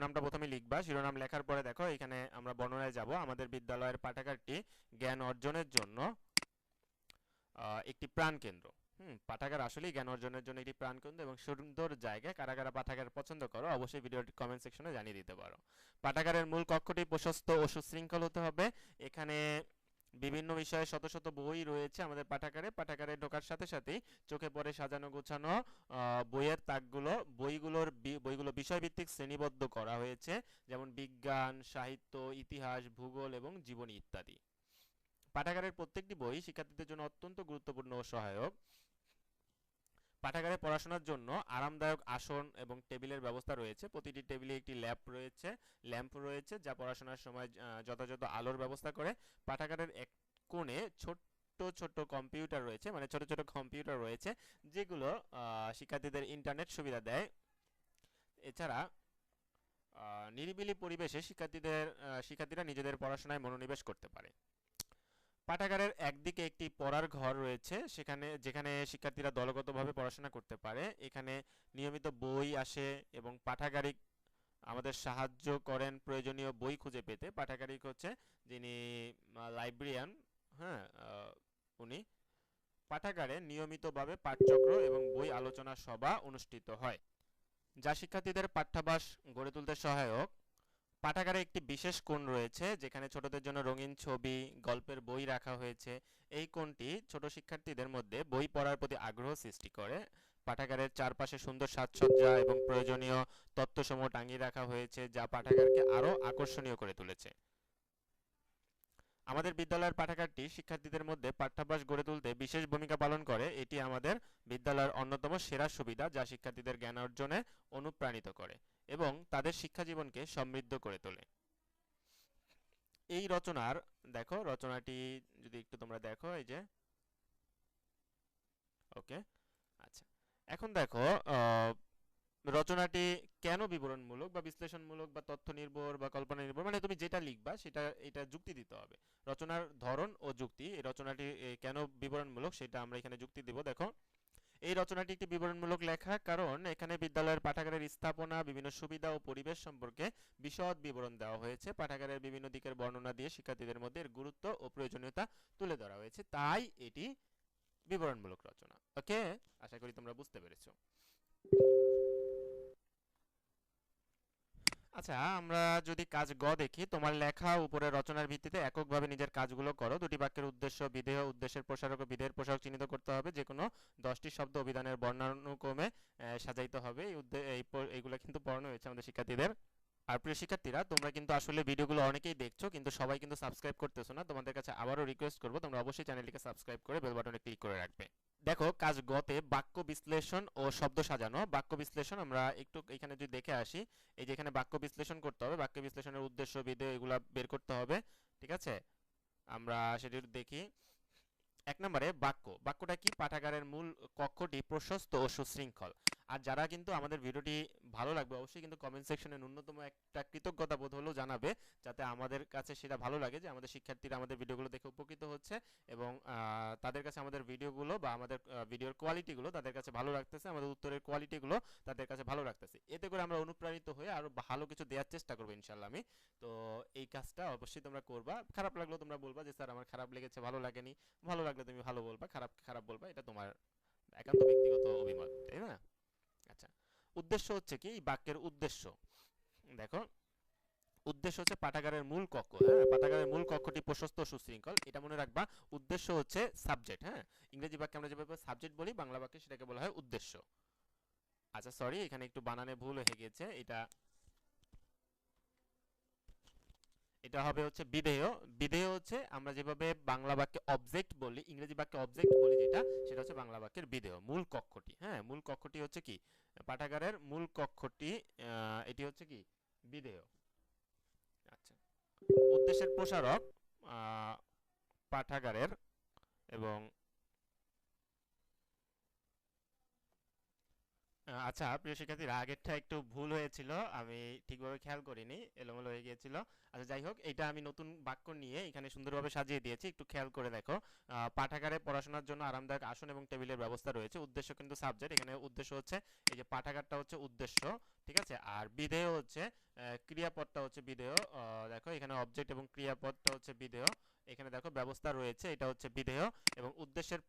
নামটা প্রথমে লিখবা। শিরোনাম লেখার পরে দেখো এখানে আমরা বর্ণনায় যাব। আমাদের বিদ্যালয়ের পাঠাগারটি জ্ঞান অর্জনের জন্য একটি প্রাণকেন্দ্র। পাঠাগার আসলেই জ্ঞান অর্জনের জন্য একটি প্রাণকেন্দ্র এবং সুন্দর জায়গা। কারা কারা পাঠাগার পছন্দ করো অবশ্যই ভিডিওটি কমেন্ট সেকশনে জানিয়ে দিতে পারো। পাঠাগারের মূল কক্ষটি প্রশস্ত ও সুশৃঙ্খল হতে হবে। এখানে বিভিন্ন বিষয়ে শত শত বই রয়েছে আমাদের পাঠাগারে। পাঠাগারে ঢোকার সাথে সাথেই চোখে পড়ে সাজানো গোছানো বইয়ের তাকগুলো। বইগুলো বিষয়ভিত্তিক শ্রেণীবদ্ধ করা হয়েছে, যেমন বিজ্ঞান, সাহিত্য, ইতিহাস, ভূগোল এবং জীবনী ইত্যাদি। পাঠাগারের প্রত্যেকটি বই শিক্ষার্থীদের জন্য অত্যন্ত গুরুত্বপূর্ণ ও সহায়ক। পাঠাগারে পড়াশোনার জন্য আরামদায়ক আসন এবং টেবিলের ব্যবস্থা রয়েছে। প্রতিটি টেবিলে একটি ল্যাম্প রয়েছে যা পড়াশোনার সময় যথাযথ আলোর ব্যবস্থা করে। পাঠাগারের এক কোণে ছোট্ট ছোট্ট কম্পিউটার রয়েছে, মানে ছোট ছোট কম্পিউটার রয়েছে যেগুলো শিক্ষার্থীদের ইন্টারনেট সুবিধা দেয়। এছাড়া নিরিবিলি পরিবেশে শিক্ষার্থীরা নিজেদের পড়াশোনায় মনোনিবেশ করতে পারে। পাঠাগারের একদিকে একটি পড়ার ঘর রয়েছে, যেখানে শিক্ষার্থীরা দলগতভাবে পড়াশোনা করতে পারে। এখানে নিয়মিত বই আসে এবং পাঠাগারিক আমাদের সাহায্য করেন প্রয়োজনীয় বই খুঁজে পেতে। পাঠাগারিক হচ্ছে যিনি লাইব্রেরিয়ান, হ্যাঁ, উনি। পাঠাগারে নিয়মিতভাবে পাঠচক্র এবং বই আলোচনা সভা অনুষ্ঠিত হয়, যা শিক্ষার্থীদের পাঠ্যাভ্যাস গড়ে তুলতে সহায়ক। পাঠাগারে একটি বিশেষ কোণ রয়েছে যেখানে ছোটদের জন্য রঙিন ছবি, গল্পের বই রাখা হয়েছে। এই কোণটি ছোট শিক্ষার্থীদের মধ্যে বই পড়ার প্রতি আগ্রহ সৃষ্টি করে। পাঠাগারের চারপাশে সুন্দর সাজসজ্জা এবং প্রয়োজনীয় তথ্যসমূহ টাঙিয়ে রাখা হয়েছে, যা পাঠাগারকে আরও আকর্ষণীয় করে তুলেছে। আমাদের বিদ্যালয়ের পাঠাগারটি শিক্ষার্থীদের মধ্যে পাঠ্যাভ্যাস গড়ে তুলতে বিশেষ ভূমিকা পালন করে। এটি আমাদের বিদ্যালয়ের অন্যতম সেরা সুবিধা, যা শিক্ষার্থীদের জ্ঞান অর্জনে অনুপ্রাণিত করে এবং তাদের শিক্ষা জীবনকে সমৃদ্ধ করে তোলে। এই রচনার দেখো, রচনাটি যদি একটু তোমরা দেখো, এই যে, ওকে, আচ্ছা। এখন দেখো রচনাটি কেন বিবরণমূলক বা বিশ্লেষণমূলক বা তথ্য নির্ভর বা কল্পনা নির্ভর, মানে তুমি যেটা লিখবা এটা যুক্তি দিতে হবে। রচনার ধরন ও যুক্তি। এই রচনাটি কেন বিবরণমূলক সেটা আমরা এখানে যুক্তি দিব। দেখো, এই রচনাটি একটি বিবরণমূলক লেখা কারণ এখানে বিদ্যালয়ের পাঠাগারের স্থাপনা, বিভিন্ন সুবিধা ও পরিবেশ সম্পর্কে বিশদ বিবরণ দেওয়া হয়েছে। পাঠাগারের বিভিন্ন দিকের বর্ণনা দিয়ে শিক্ষার্থীদের মধ্যে এর গুরুত্ব ও প্রয়োজনীয়তা তুলে ধরা হয়েছে, তাই এটি বিবরণমূলক রচনা। ওকে, আশা করি তোমরা বুঝতে পেরেছো। আচ্ছা, আমরা যদি কাজ গ দেখি, তোমার লেখা উপরের রচনার ভিত্তিতে এককভাবে নিজের কাজগুলো করো। দুটি বাক্যের উদ্দেশ্য, বিধেয়, উদ্দেশ্যের প্রসারক ও বিধেয়ের প্রসারক চিহ্নিত করতে হবে। যে কোনো 10টি শব্দ অভিধানের বর্ণানুক্রমে সাজাইতে হবে। এইগুলো কিন্তু পড়ানো হয়েছে আমাদের শিক্ষার্থীদের। আর প্রিয় শিক্ষার্থীরা, তোমরা কিন্তু আসলে ভিডিওগুলো অনেকেই দেখছো কিন্তু সবাই কিন্তু সাবস্ক্রাইব করতেছো না। তোমাদের কাছে আবারও রিকোয়েস্ট করবো, তোমরা অবশ্যই চ্যানেলটিকে সাবস্ক্রাইব করে বেল বাটনে ক্লিক করে রাখবে। দেখো, কাজ গতে বাক্য বিশ্লেষণ ও শব্দ সাজানো। বাক্য বিশ্লেষণ আমরা একটু এখানে যদি দেখে আসি, এই যে এখানে বাক্য বিশ্লেষণ করতে হবে, বাক্য বিশ্লেষণের উদ্দেশ্য, বিধেয়, এগুলা বের করতে হবে। ঠিক আছে, আমরা সেটি দেখি। এক নম্বরে বাক্যটা কি? পাঠাগারের মূল কক্ষটি প্রশস্ত ও সুশৃঙ্খল। আর যারা কিন্তু আমাদের ভিডিওটি ভালো লাগবে অবশ্যই কিন্তু কমেন্ট সেকশনে ন্যূনতম একটা কৃতজ্ঞতা বোধ হলেও জানাবে, যাতে আমাদের কাছে সেটা ভালো লাগে যে আমাদের শিক্ষার্থীরা আমাদের ভিডিওগুলো দেখে উপকৃত হচ্ছে এবং তাদের কাছে আমাদের ভিডিওগুলো বা আমাদের ভিডিওর কোয়ালিটিগুলো তাদের কাছে ভালো লাগতেছে, আমাদের উত্তরের কোয়ালিটিগুলো তাদের কাছে ভালো লাগতেছে। এতে করে আমরা অনুপ্রাণিত হয়ে আরো ভালো কিছু দেওয়ার চেষ্টা করবো ইনশাল্লাহ আমি। তো এই কাজটা অবশ্যই তোমরা করবা। খারাপ লাগলেও তোমরা বলবা যে স্যার আমার খারাপ লেগেছে, ভালো লাগেনি। ভালো লাগলে তুমি ভালো বলবা, খারাপ খারাপ বলবা, এটা তোমার একান্ত ব্যক্তিগত অভিমত, তাই না? আচ্ছা, উদ্দেশ্য হচ্ছে কি? এই বাক্যের উদ্দেশ্য দেখো, উদ্দেশ্য হচ্ছে পাঠাগারের মূল কক্ষ। হ্যাঁ, পাঠাগারের মূল কক্ষটি প্রশস্ত ও সুশৃঙ্খল, এটা মনে রাখবা। উদ্দেশ্য হচ্ছে সাবজেক্ট। হ্যাঁ, ইংরেজি বাক্যে আমরা যেভাবে সাবজেক্ট বলি, বাংলা বাক্যে সেটাকে বলা হয় উদ্দেশ্য। আচ্ছা, সরি, এখানে একটু বানানে ভুল হয়ে গেছে। এটা এটা হবে হচ্ছে বিধেয়। বিধেয় হচ্ছে আমরা যেভাবে বাংলা বাক্যে অবজেক্ট বলি, ইংরেজি বাক্যে অবজেক্ট বলি যেটা, সেটা হচ্ছে বাংলা বাক্যের বিধেয়। মূল কক্ষটি, হ্যাঁ, মূল কক্ষটি হচ্ছে কি? পাঠাগারের মূল কক্ষটি, এটি হচ্ছে কি? বিধেয়। আচ্ছা, উদ্দেশ্যের প্রসারক পাঠাগারের এবং আচ্ছা প্রিয় শিক্ষার্থীরা, আগেরটা একটু ভুল হয়েছিল, আমি ঠিকভাবে খেয়াল করিনি, এলোমেলো হয়ে গিয়েছিল। আচ্ছা যাই হোক, এটা আমি নতুন বাক্য নিয়ে এখানে সুন্দরভাবে সাজিয়ে দিয়েছি, একটু খেয়াল করে দেখো। পাঠাগারে পড়াশোনার জন্য আরামদায়ক আসন এবং টেবিলের ব্যবস্থা রয়েছে। উদ্দেশ্য কিন্তু সাবজেক্ট, এখানে উদ্দেশ্য হচ্ছে এই যে পাঠাগারটা হচ্ছে উদ্দেশ্য, ঠিক আছে। আর বিধেয় হচ্ছে ক্রিয়াপদটা হচ্ছে বিধেয়। দেখো এখানে অবজেক্ট এবং ক্রিয়াপদটা হচ্ছে বিধেয়। এখানে দেখো ব্যবস্থা রয়েছে, এটা হচ্ছে বিধেয়। এবং উদ্দেশ্যের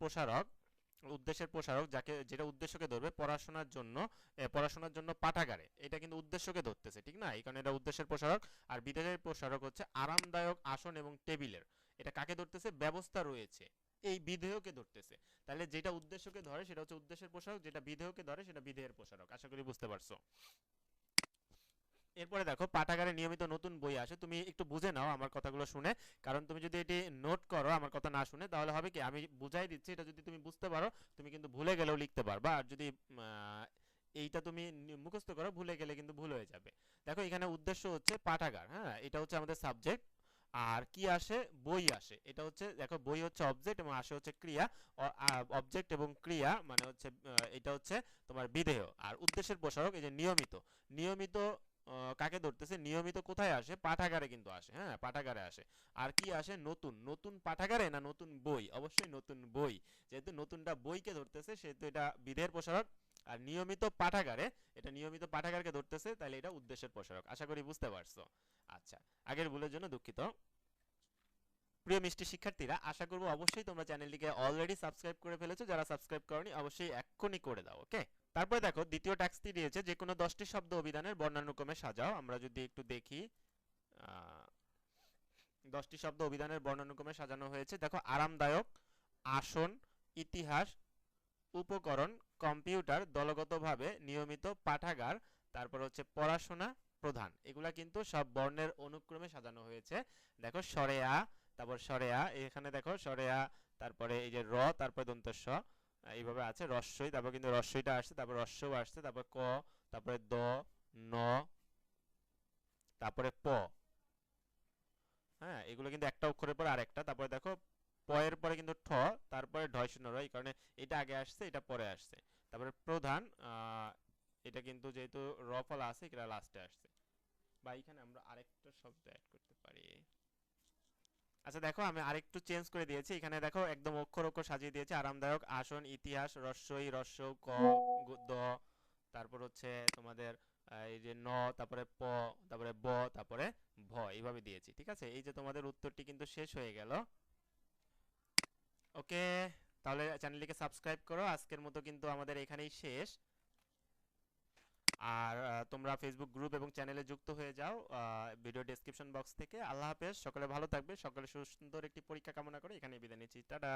প্রসারক যাকে যেটা উদ্দেশ্যকে ধরবে পড়াশোনার জন্য পাঠাগারে, এটা কিন্তু উদ্দেশ্যকে ধরতেছে, ঠিক না? এই কারণে এটা উদ্দেশ্যের প্রসারক। আর বিধেয়ের প্রসারক হচ্ছে আরামদায়ক আসন এবং টেবিলের, এটা কাকে ধরতেছে? ব্যবস্থা রয়েছে, এই বিধেয়কে ধরতেছে। তাহলে যেটা উদ্দেশ্যকে ধরে সেটা হচ্ছে উদ্দেশ্যের প্রসারক, যেটা বিধেয়কে ধরে সেটা বিধেয়ের প্রসারক। আশা করি বুঝতে পারছো। এরপরে দেখো, পাঠাগারে নিয়মিত নতুন বই আসে। তুমি একটু বুঝে নাও আমার কথাগুলো শুনে, কারণ তুমি যদি এটি নোট করো আমার কথা না শুনে, তাহলে হবে কি, আমি বুঝাই দিচ্ছি, এটা যদি তুমি বুঝতে পারো তুমি কিন্তু ভুলে গেলেও লিখতে পারবা। আর যদি এইটা তুমি মুখস্থ করো, ভুলে গেলে কিন্তু ভুল হয়ে যাবে। দেখো এখানে উদ্দেশ্য হচ্ছে পাঠাগার, হ্যাঁ, এটা হচ্ছে আমাদের সাবজেক্ট। আর কি আসে? বই আসে। এটা হচ্ছে, দেখো বই হচ্ছে অবজেক্ট এবং আসে হচ্ছে ক্রিয়া। অবজেক্ট এবং ক্রিয়া মানে হচ্ছে এটা হচ্ছে তোমার বিধেয়। আর উদ্দেশ্যের প্রসারক এই যে নিয়মিত। নিয়মিত কাকে ধরতেছে? নিয়মিত কোথায় আসে? পাঠাগারে কিন্তু আসে, হ্যাঁ, পাঠাগারে আসে। আর কি আসে? নতুন। নতুন পাঠাগারে না নতুন বই? অবশ্যই নতুন বই। যেহেতু নতুনটা বইকে ধরতেছে সেহেতু এটা বিধেয়ের প্রসারক। আর নিয়মিত পাঠাগারে, এটা নিয়মিত পাঠাগারকে ধরতেছে, তাহলে এটা উদ্দেশ্যের প্রসারক। আশা করি বুঝতে পারছো। আচ্ছা, আগের ভুলের জন্য দুঃখিত। প্রিয় মিষ্টি শিক্ষার্থীরা, আশা করব অবশ্যই তোমরা চ্যানেলটিকে অলরেডি সাবস্ক্রাইব করে ফেলেছো। যারা সাবস্ক্রাইব করনি অবশ্যই এক্ষুনি করে দাও, ওকে। তারপরে দেখো দ্বিতীয় টাস্কটি দিয়েছে, যে কোনো 10টি শব্দ অভিধানের বর্ণানুক্রমে সাজাও। আমরা যদি একটু দেখি, 10টি শব্দ অভিধানের বর্ণানুক্রমে সাজানো হয়েছে। দেখো, আরামদায়ক, আসন, ইতিহাস, উপকরণ, কম্পিউটার, দলগতভাবে, নিয়মিত, পাঠাগার, তারপর হচ্ছে পড়াশোনা, প্রধান, এগুলা কিন্তু সব বর্ণের অনুক্রমে সাজানো হয়েছে। দেখো স্বরে আ, তারপর স্বরে আ, এখানে দেখো স্বরে আ, তারপরে এই যে র, তারপরে দন্ত স, এইভাবে আছে। রস্বই, তারপর কিন্তু রস্বইটা আসছে, তারপর রস্যও আসছে, তারপর ক, তারপরে দ, ন, তারপরে প। হ্যাঁ, এগুলো কিন্তু একটা অক্ষরের পর আরেকটা। তারপরে দেখো প এর পরে কিন্তু ঠ, তারপরে ঢয় শূন্য র, এই কারণে এটা আগে আসছে, এটা পরে আসছে। তারপরে প্রধান, এটা কিন্তু যেহেতু র ফলা আছে, এটা লাস্টে আসছে। বা এখানে আমরা আরেকটা শব্দ অ্যাড করতে পারি। আচ্ছা দেখো, আমি আরেকটু চেঞ্জ করে দিয়েছি। এখানে দেখো একদম অক্ষর অক্ষর সাজিয়ে দিয়েছি। আরামদায়ক, আসন, ইতিহাস, রস্বই, রস্য, ক, দ, তারপর হচ্ছে তোমাদের এই যে ন, তারপরে প, তারপরে ব, তারপরে ভ, এইভাবে দিয়েছি, ঠিক আছে। এই যে তোমাদের উত্তরটি কিন্তু শেষ হয়ে গেল, ওকে। তাহলে চ্যানেলটিকে সাবস্ক্রাইব করো। আজকের মতো কিন্তু আমাদের এখানেই শেষ। আর তোমরা ফেসবুক গ্রুপ এবং চ্যানেলে যুক্ত হয়ে যাও ভিডিও ডেসক্রিপশন বক্স থেকে। আল্লাহ হাফেজ, সকলে ভালো থাকবে, সকলে সুন্দর একটি পরীক্ষা কামনা করে এখানে বিদায় নিচ্ছি, টাটা।